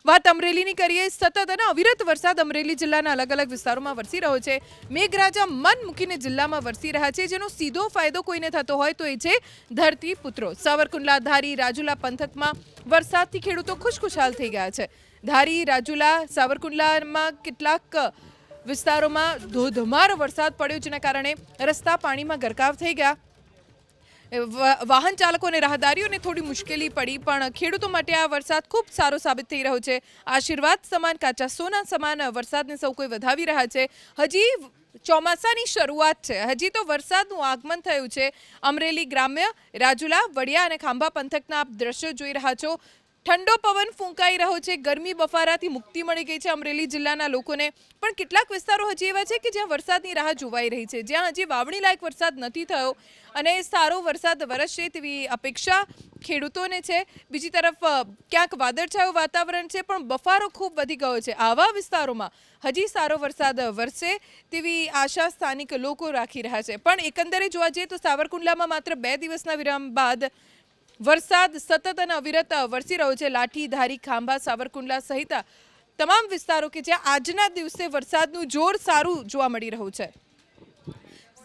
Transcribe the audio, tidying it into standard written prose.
વાત અમરેલીની કરીએ, સતત અને અવિરત વરસાદ અમરેલી જિલ્લાના અલગ અલગ વિસ્તારોમાં વરસી રહ્યો છે. મેઘરાજા મન મૂકીને જિલ્લામાં વરસી રહ્યા છે, જેનો સીધો ફાયદો કોઈને થતો હોય તો એ છે ધરતીપુત્રો. સાવરકુંડલા, ધારી, રાજુલા પંથકમાં વરસાદથી ખેડૂતો ખુશખુશાલ થઈ ગયા છે. ધારી, રાજુલા, સાવરકુંડલામાં કેટલાક વિસ્તારોમાં ધોધમાર વરસાદ પડ્યો, જેના કારણે રસ્તા પાણીમાં ગરકાવ થઈ ગયા. વાહન ચાલકો અને રાહદારીઓને થોડી મુશ્કેલી પડી, પણ ખેડૂતો માટે આ વરસાદ ખૂબ સારો સાબિત થઈ રહ્યો છે. આશીર્વાદ સમાન, કાચા સોના સમાન વરસાદને સૌ કોઈ વધાવી રહ્યા છે. હજી ચોમાસાની શરૂઆત છે, હજી તો વરસાદનું આગમન થયું છે. અમરેલી ગ્રામ્ય, રાજુલા, વડિયા અને ખાંભા પંથકના આપ દ્રશ્યો જોઈ રહ્યા છો. ઠંડો પવન ફૂંકાઈ રહ્યો છે, ગરમી બફારાથી મુક્તિ મળી ગઈ છે અમરેલી જિલ્લાના લોકોને. પણ કેટલાક વિસ્તારો હજી એવા છે કે જ્યાં વરસાદની રાહ જોવાઈ રહી છે, જ્યાં હજી વાવણી લાયક વરસાદ નથી થયો અને સારો વરસાદ વરસશે તેવી અપેક્ષા ખેડૂતોને છે. બીજી તરફ ક્યાંક વાદળછાયું વાતાવરણ છે, પણ બફારો ખૂબ વધી ગયો છે. આવા વિસ્તારોમાં હજી સારો વરસાદ વરસે તેવી આશા સ્થાનિક લોકો રાખી રહ્યા છે. પણ એકંદરે જોવા જઈએ તો સાવરકુંડલામાં માત્ર 2 દિવસના વિરામ બાદ વરસાદ સતત અને અવિરત વરસી રહ્યો છે. લાઠી, ધારી, ખાંભા, સાવરકુંડલા સહિત તમામ વિસ્તારો કે જ્યાં આજના દિવસે વરસાદનું જોર સારું જોવા મળી રહ્યું છે.